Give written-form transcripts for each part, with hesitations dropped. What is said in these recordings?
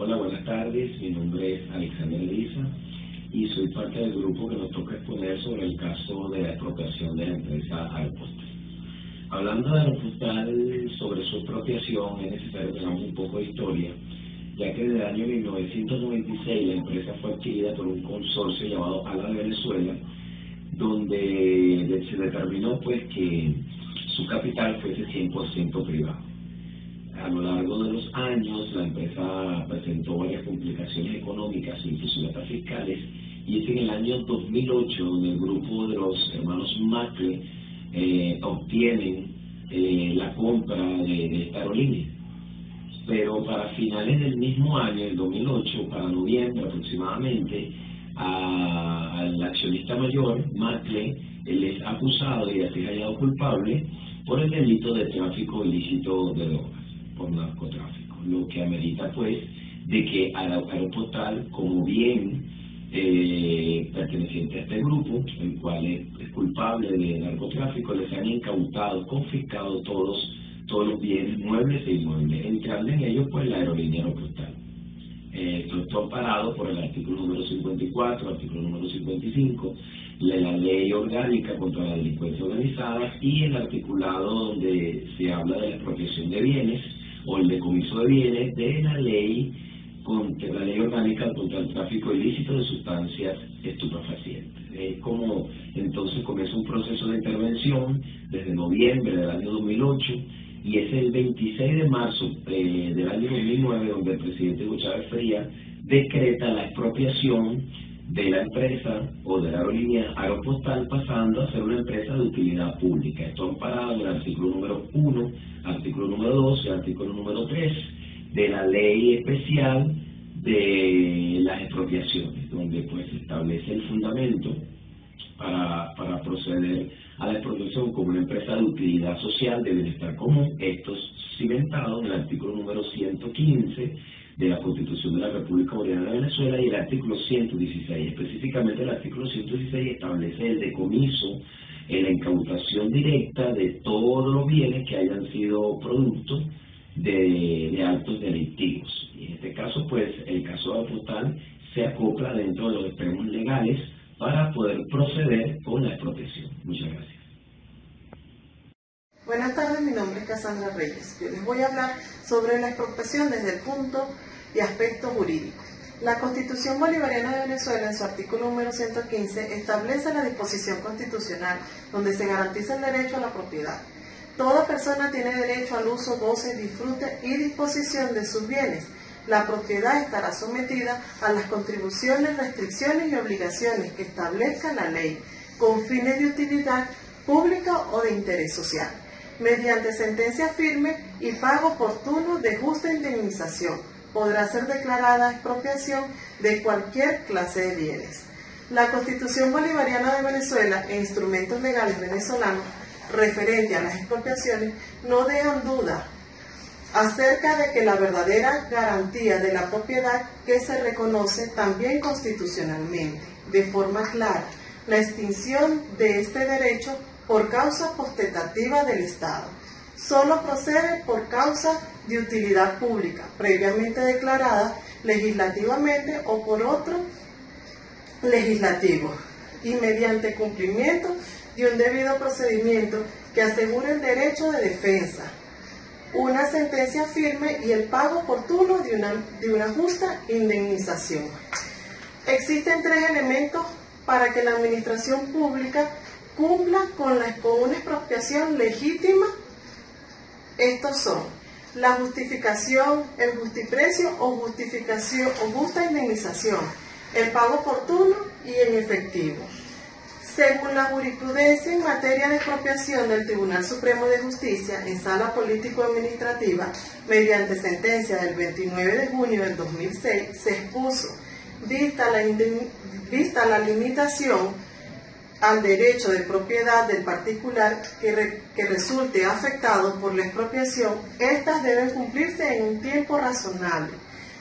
Hola, buenas tardes. Mi nombre es Alexander Eliza y soy parte del grupo que nos toca exponer sobre el caso de la expropiación de la empresa Aeropostal. Hablando de Aeropostal, sobre su expropiación, es necesario que hagamos un poco de historia, ya que desde el año 1996 la empresa fue adquirida por un consorcio llamado ALA de Venezuela, donde se determinó pues que su capital fuese 100% privado. A lo largo de los años, la empresa presentó varias complicaciones económicas, incluso hasta fiscales, y es en el año 2008 donde el grupo de los hermanos Macle obtienen la compra de esta aerolínea. Pero para finales del mismo año, el 2008, para noviembre aproximadamente, al accionista mayor, Macle, él es acusado y así hallado culpable por el delito de tráfico ilícito de drogas, por narcotráfico, lo que amerita pues de que Aeropostal, como bien perteneciente a este grupo, el cual es culpable de narcotráfico, les han incautado, confiscado todos los bienes muebles e inmuebles, entrando en ellos pues la aerolínea Aeropostal. Esto está amparado por el artículo número 54, artículo número 55, la ley orgánica contra la delincuencia organizada y el articulado donde se habla de la expropiación de bienes o el decomiso de bienes de la ley orgánica contra el tráfico ilícito de sustancias estupefacientes. Es como entonces comienza un proceso de intervención desde noviembre del año 2008 y es el 26 de marzo del año 2009 donde el presidente Hugo Chávez Frías decreta la expropiación de la empresa o de la aerolínea Aeropostal, pasando a ser una empresa de utilidad pública. Esto amparado en el artículo número 1, artículo número 2 y artículo número 3 de la ley especial de las expropiaciones, donde pues se establece el fundamento para proceder a la expropiación como una empresa de utilidad social de bienestar común. Esto es cimentado en el artículo número 115 de la Constitución de la República Bolivariana de Venezuela y el artículo 116. Específicamente el artículo 116 establece el decomiso, la incautación directa de todos los bienes que hayan sido producto de actos delictivos. Y en este caso, pues, el caso de Aeropostal se acopla dentro de los extremos legales para poder proceder con la expropiación. Muchas gracias. Buenas tardes, mi nombre es Cassandra Reyes. Yo les voy a hablar sobre la expropiación desde el punto y aspecto jurídico. La Constitución Bolivariana de Venezuela, en su artículo número 115, establece la disposición constitucional donde se garantiza el derecho a la propiedad. Toda persona tiene derecho al uso, goce, disfrute y disposición de sus bienes. La propiedad estará sometida a las contribuciones, restricciones y obligaciones que establezca la ley, con fines de utilidad pública o de interés social, mediante sentencia firme y pago oportuno de justa indemnización. Podrá ser declarada expropiación de cualquier clase de bienes. La Constitución Bolivariana de Venezuela e instrumentos legales venezolanos referente a las expropiaciones no dejan duda acerca de que la verdadera garantía de la propiedad que se reconoce también constitucionalmente, de forma clara, la extinción de este derecho por causa potestativa del Estado. Solo procede por causa de utilidad pública, previamente declarada legislativamente o por otro legislativo, y mediante cumplimiento de un debido procedimiento que asegure el derecho de defensa, una sentencia firme y el pago oportuno de una justa indemnización. Existen tres elementos para que la administración pública cumpla con una expropiación legítima. Estos son la justificación, el justiprecio o justa indemnización, el pago oportuno y en efectivo. Según la jurisprudencia en materia de expropiación del Tribunal Supremo de Justicia en sala político-administrativa, mediante sentencia del 29 de junio del 2006, se expuso, vista la limitación al derecho de propiedad del particular que resulte afectado por la expropiación, estas deben cumplirse en un tiempo razonable,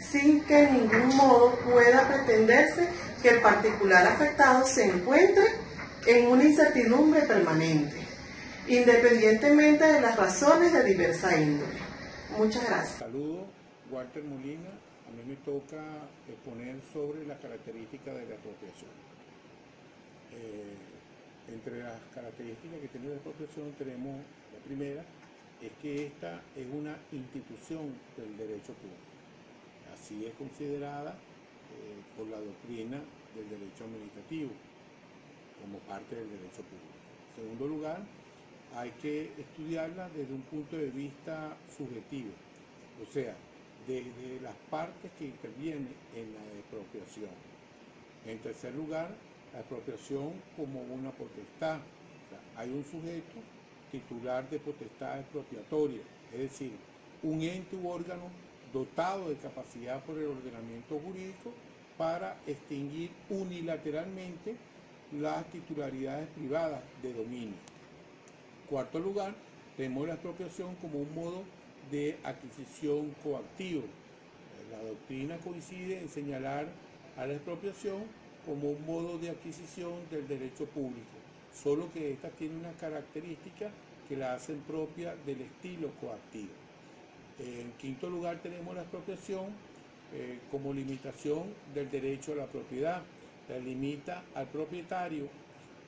sin que en ningún modo pueda pretenderse que el particular afectado se encuentre en una incertidumbre permanente, independientemente de las razones de diversa índole. Muchas gracias. Saludos, Walter Molina. A mí me toca exponer sobre las características de la expropiación. Entre las características que tiene la expropiación tenemos la primera, es que esta es una institución del derecho público. Así es considerada por la doctrina del derecho administrativo como parte del derecho público. En segundo lugar, hay que estudiarla desde un punto de vista subjetivo, o sea, desde las partes que intervienen en la expropiación. En tercer lugar, la expropiación como una potestad. O sea, hay un sujeto titular de potestad expropiatoria, es decir, un ente u órgano dotado de capacidad por el ordenamiento jurídico para extinguir unilateralmente las titularidades privadas de dominio. Cuarto lugar, tenemos la expropiación como un modo de adquisición coactivo. La doctrina coincide en señalar a la expropiación como un modo de adquisición del derecho público, solo que esta tiene una característica que la hacen propia del estilo coactivo. En quinto lugar tenemos la expropiación como limitación del derecho a la propiedad. La limita al propietario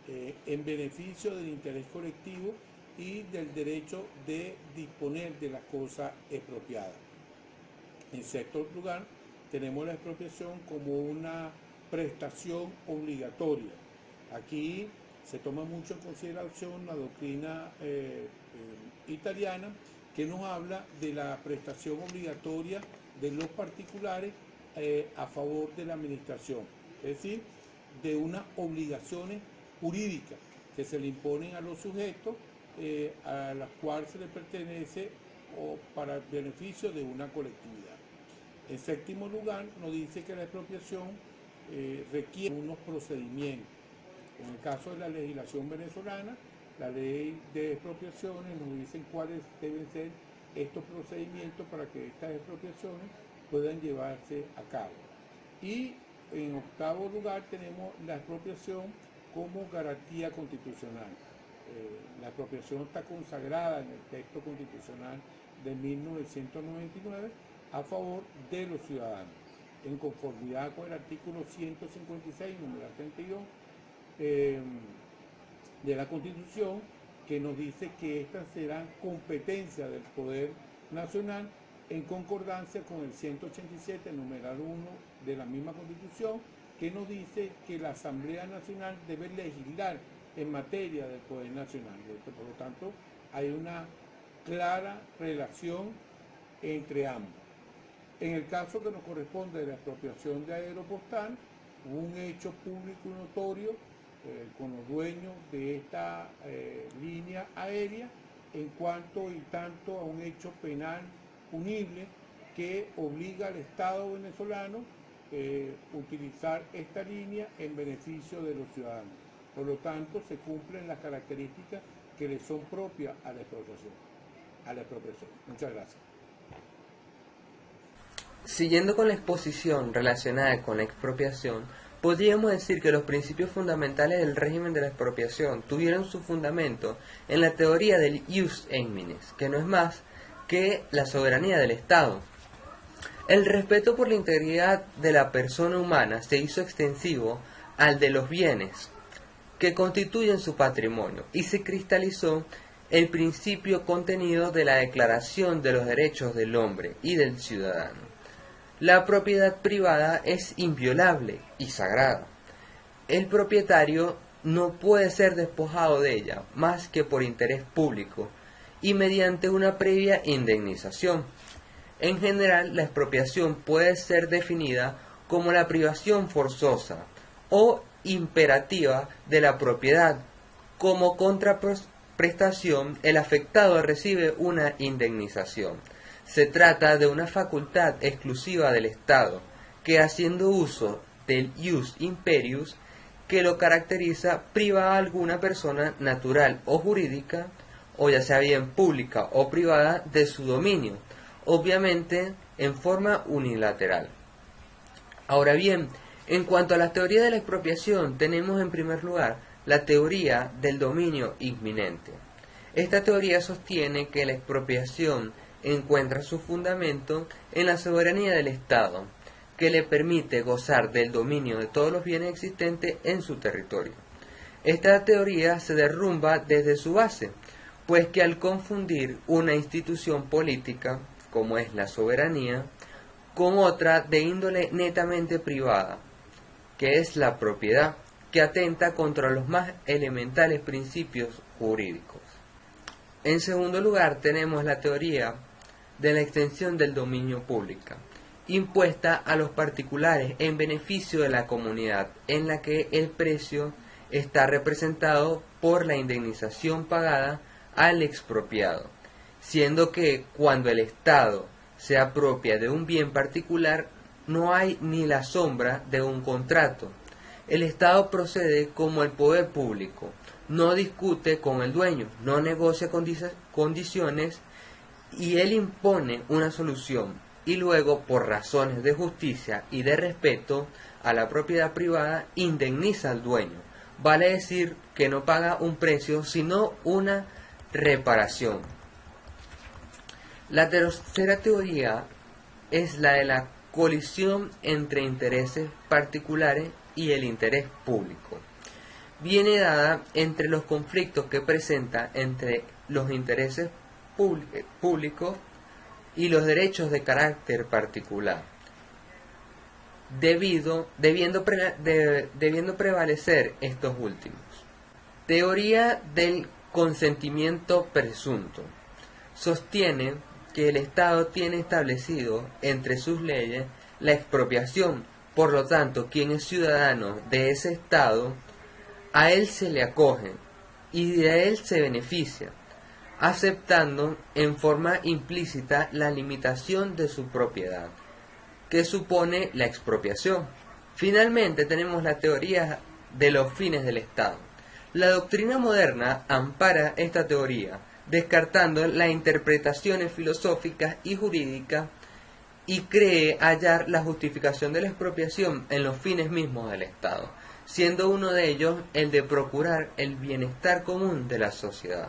en beneficio del interés colectivo y del derecho de disponer de las cosas expropiadas. En sexto lugar, tenemos la expropiación como una prestación obligatoria. Aquí se toma mucho en consideración la doctrina italiana, que nos habla de la prestación obligatoria de los particulares a favor de la administración, es decir, de unas obligaciones jurídicas que se le imponen a los sujetos a las cuales se le pertenece o para el beneficio de una colectividad. En séptimo lugar, nos dice que la expropiación requiere unos procedimientos. En el caso de la legislación venezolana, la ley de expropiaciones nos dicen cuáles deben ser estos procedimientos para que estas expropiaciones puedan llevarse a cabo. Y en octavo lugar tenemos la expropiación como garantía constitucional. La expropiación está consagrada en el texto constitucional de 1999 a favor de los ciudadanos, en conformidad con el artículo 156, número 32, de la Constitución, que nos dice que estas serán competencia del Poder Nacional en concordancia con el 187, numeral 1 de la misma Constitución, que nos dice que la Asamblea Nacional debe legislar en materia del Poder Nacional. Por lo tanto, hay una clara relación entre ambos. En el caso que nos corresponde de la expropiación de Aeropostal, un hecho público y notorio con los dueños de esta línea aérea en cuanto y tanto a un hecho penal punible que obliga al Estado venezolano a utilizar esta línea en beneficio de los ciudadanos. Por lo tanto, se cumplen las características que le son propias a la expropiación. Muchas gracias. Siguiendo con la exposición relacionada con la expropiación, podríamos decir que los principios fundamentales del régimen de la expropiación tuvieron su fundamento en la teoría del ius eminens, que no es más que la soberanía del Estado. El respeto por la integridad de la persona humana se hizo extensivo al de los bienes que constituyen su patrimonio y se cristalizó el principio contenido de la Declaración de los Derechos del Hombre y del Ciudadano. La propiedad privada es inviolable y sagrada. El propietario no puede ser despojado de ella más que por interés público y mediante una previa indemnización. En general, la expropiación puede ser definida como la privación forzosa o imperativa de la propiedad. Como contraprestación, el afectado recibe una indemnización. Se trata de una facultad exclusiva del Estado, que haciendo uso del ius imperius que lo caracteriza, priva a alguna persona natural o jurídica, o ya sea bien pública o privada, de su dominio, obviamente en forma unilateral. Ahora bien, en cuanto a la teoría de la expropiación, tenemos en primer lugar la teoría del dominio inminente. Esta teoría sostiene que la expropiación encuentra su fundamento en la soberanía del Estado, que le permite gozar del dominio de todos los bienes existentes en su territorio. Esta teoría se derrumba desde su base, pues que al confundir una institución política, como es la soberanía, con otra de índole netamente privada, que es la propiedad, que atenta contra los más elementales principios jurídicos. En segundo lugar, tenemos la teoría de la extensión del dominio público, impuesta a los particulares en beneficio de la comunidad, en la que el precio está representado por la indemnización pagada al expropiado, siendo que cuando el Estado se apropia de un bien particular no hay ni la sombra de un contrato. El Estado procede como el poder público, no discute con el dueño, no negocia condiciones y él impone una solución y luego, por razones de justicia y de respeto a la propiedad privada, indemniza al dueño. Vale decir que no paga un precio, sino una reparación. La tercera teoría es la de la colisión entre intereses particulares y el interés público. Viene dada entre los conflictos que presenta entre los intereses públicos y los derechos de carácter particular, debiendo prevalecer estos últimos. Teoría del consentimiento presunto. Sostiene que el Estado tiene establecido entre sus leyes la expropiación, por lo tanto, quien es ciudadano de ese Estado, a él se le acoge y de él se beneficia, aceptando en forma implícita la limitación de su propiedad, que supone la expropiación. Finalmente tenemos la teoría de los fines del Estado. La doctrina moderna ampara esta teoría, descartando las interpretaciones filosóficas y jurídicas, y cree hallar la justificación de la expropiación en los fines mismos del Estado, siendo uno de ellos el de procurar el bienestar común de la sociedad.